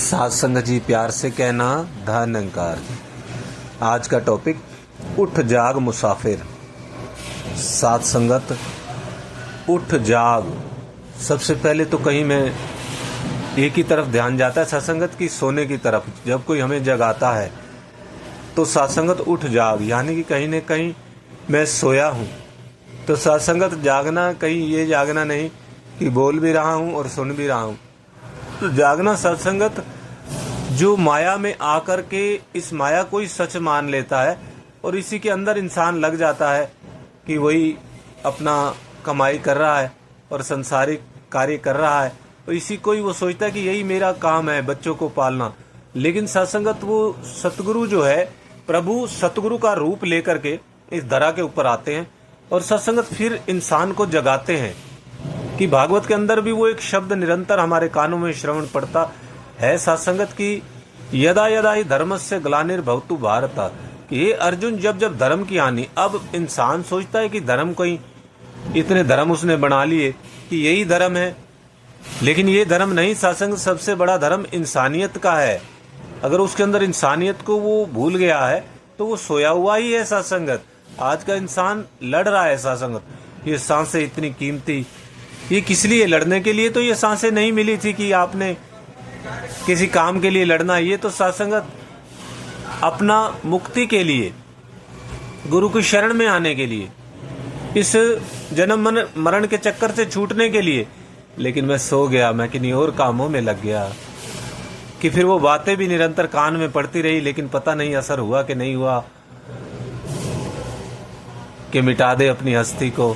सात संगत जी प्यार से कहना धन अहंकार। आज का टॉपिक उठ जाग मुसाफिर। सात संगत उठ जाग। सबसे पहले तो कहीं में एक ही तरफ ध्यान जाता है सत्संगत की, सोने की तरफ। जब कोई हमें जगाता है तो सत्संगत उठ जाग, यानी कि कहीं न कहीं मैं सोया हूँ। तो सत्संगत जागना कहीं ये जागना नहीं कि बोल भी रहा हूँ और सुन भी रहा हूँ। तो जागना सत्संगत जो माया में आकर के इस माया को ही सच मान लेता है और इसी के अंदर इंसान लग जाता है कि वही अपना कमाई कर रहा है और संसारिक कार्य कर रहा है, और इसी को ही वो सोचता है कि यही मेरा काम है, बच्चों को पालना। लेकिन सत्संगत वो सतगुरु जो है, प्रभु सतगुरु का रूप लेकर के इस धरा के ऊपर आते हैं और सत्संगत फिर इंसान को जगाते हैं कि भागवत के अंदर भी वो एक शब्द निरंतर हमारे कानों में श्रवण पड़ता है सत्संगत की, यदा यदा ही धर्मस्य ग्लानिर्भवतु भारत, कि ये अर्जुन जब जब धर्म की हानि। अब इंसान सोचता है कि धर्म कोई इतने धर्म उसने बना लिए कि यही धर्म है, लेकिन ये धर्म नहीं। सत्संग सबसे बड़ा धर्म इंसानियत का है। अगर उसके अंदर इंसानियत को वो भूल गया है तो वो सोया हुआ ही है सत्संगत। आज का इंसान लड़ रहा है सत्संगत। ये सांसें इतनी कीमती, ये किस लिए? लड़ने के लिए तो ये सांसें नहीं मिली थी कि आपने किसी काम के लिए लड़ना। ये तो सत्संगत अपना मुक्ति के लिए, गुरु की शरण में आने के लिए, इस जन्म मरण के चक्कर से छूटने के लिए। लेकिन मैं सो गया, मैं किन्हीं और कामों में लग गया कि फिर वो बातें भी निरंतर कान में पड़ती रही, लेकिन पता नहीं असर हुआ कि नहीं हुआ कि मिटा दे अपनी हस्ती को।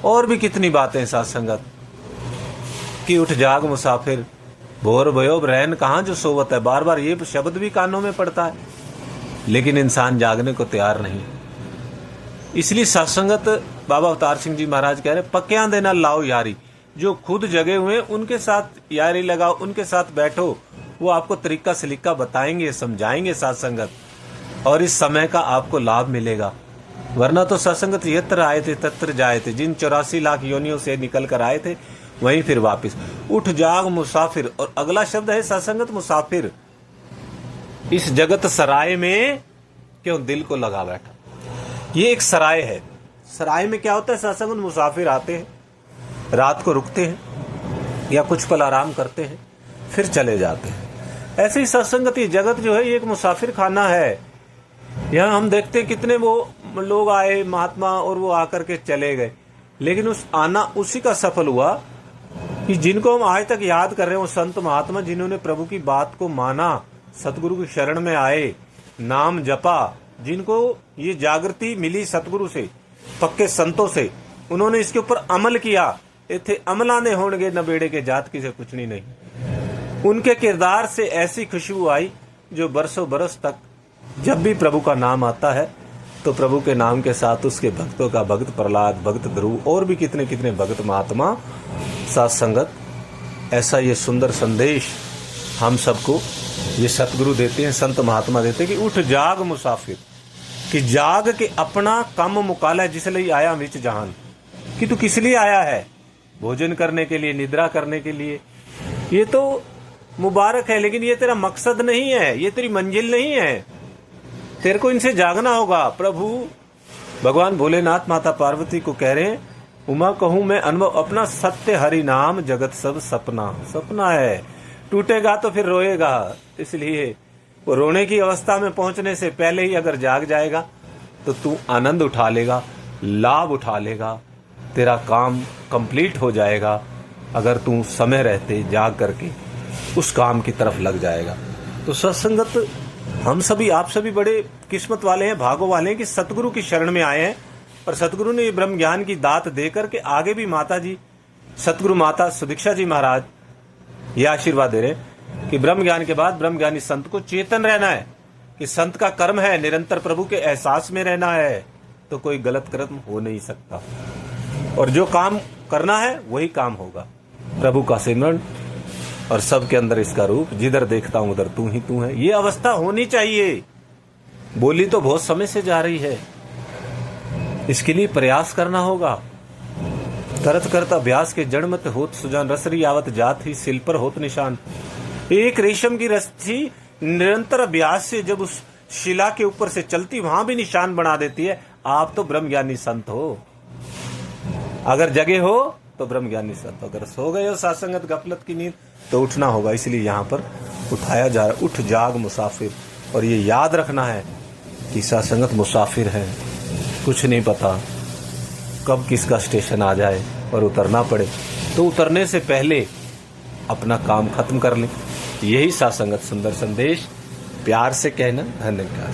और भी कितनी बातें सत्संगत कि उठ जाग मुसाफिर, भोर भयो रहन कहाँ जो सोवत है। बार बार ये शब्द भी कानों में पड़ता है, लेकिन इंसान जागने को तैयार नहीं। इसलिए सत्संगत बाबा अवतार सिंह जी महाराज कह रहे, पक्या देना लाओ यारी। जो खुद जगे हुए उनके साथ यारी लगाओ, उनके साथ बैठो, वो आपको तरीका सलीका बताएंगे, समझाएंगे सत्संगत, और इस समय का आपको लाभ मिलेगा। वरना तो सत्संगत यत्र आए थे तत्र जाए थे। जिन 84 लाख योनियों से निकल कर आए थे वहीं फिर वापस। उठ जाग मुसाफिर, और अगला शब्द है सत्संगत मुसाफिर। इस जगत सराय में क्यों दिल को लगा बैठा। ये एक सराय है। सराय में क्या होता है? सत्संगत मुसाफिर आते हैं, रात को रुकते हैं या कुछ पल आराम करते हैं, फिर चले जाते हैं। ऐसे ही सत्संगत, ये जगत जो है ये एक मुसाफिर खाना है। यहाँ हम देखते हैं कितने वो लोग आए महात्मा और वो आकर के चले गए, लेकिन उस आना उसी का सफल हुआ कि जिनको हम आज तक याद कर रहे हैं, वो संत महात्मा जिन्होंने प्रभु की बात को माना, सतगुरु की शरण में आए, नाम जपा, जिनको ये जागृति मिली सतगुरु से, पक्के संतों से, उन्होंने इसके ऊपर अमल किया। इथे अमला ने होंगे न बेड़े के जात की से कुछ नहीं। उनके किरदार से ऐसी खुशबू आई जो बरसों बरस तक जब भी प्रभु का नाम आता है तो प्रभु के नाम के साथ उसके भक्तों का, भक्त प्रहलाद, भक्त ध्रुव और भी कितने कितने भक्त महात्मा सत्संगत, ऐसा ये सुंदर संदेश हम सबको ये सतगुरु देते हैं, संत महात्मा देते हैं कि उठ जाग मुसाफिर, कि जाग के अपना कम मुकाला जिस लिए आया विच जहान। कि तू किस लिए आया है? भोजन करने के लिए, निद्रा करने के लिए। ये तो मुबारक है, लेकिन ये तेरा मकसद नहीं है, ये तेरी मंजिल नहीं है। तेरे को इनसे जागना होगा। प्रभु भगवान भोलेनाथ माता पार्वती को कह रहे हैं, उमा कहूं मैं अनुभव अपना, सत्य हरि नाम जगत सब सपना। सपना है, टूटेगा तो फिर रोएगा। इसलिए वो रोने की अवस्था में पहुंचने से पहले ही अगर जाग जाएगा तो तू आनंद उठा लेगा, लाभ उठा लेगा, तेरा काम कंप्लीट हो जाएगा। अगर तू समय रहते जाग करके उस काम की तरफ लग जाएगा। तो सत्संगत हम सभी, आप सभी बड़े किस्मत वाले हैं, भागों वाले हैं कि सतगुरु की शरण में आए हैं। और सतगुरु ने ब्रह्म ज्ञान की दात देकर के आगे भी माता जी, सतगुरु माता सुदीक्षा जी महाराज ये आशीर्वाद दे रहे कि ब्रह्म ज्ञान के बाद ब्रह्म ज्ञानी संत को चेतन रहना है, कि संत का कर्म है निरंतर प्रभु के एहसास में रहना है, तो कोई गलत कर्म हो नहीं सकता। और जो काम करना है वही काम होगा, प्रभु का सिमरन, और सबके अंदर इसका रूप, जिधर देखता हूं उधर तू ही तू है। ये अवस्था होनी चाहिए। बोली तो बहुत समय से जा रही है, इसके लिए प्रयास करना होगा। करत करत अभ्यास के जड़ मत होत सुजान, रसरी आवत जात ही सिल पर होत निशान। एक रेशम की रस्सी निरंतर अभ्यास से जब उस शिला के ऊपर से चलती, वहां भी निशान बना देती है। आप तो ब्रह्मज्ञानी संत हो, अगर जगे हो तो ब्रह्मज्ञानी संत, अगर सो गए हो सासंगत गफलत की नींद तो उठना होगा। इसलिए यहाँ पर उठाया जा रहा, उठ जाग मुसाफिर। और ये याद रखना है कि सासंगत मुसाफिर है, कुछ नहीं पता कब किसका स्टेशन आ जाए और उतरना पड़े, तो उतरने से पहले अपना काम खत्म कर लें। यही सासंगत सुंदर संदेश प्यार से कहना। धन्यवाद।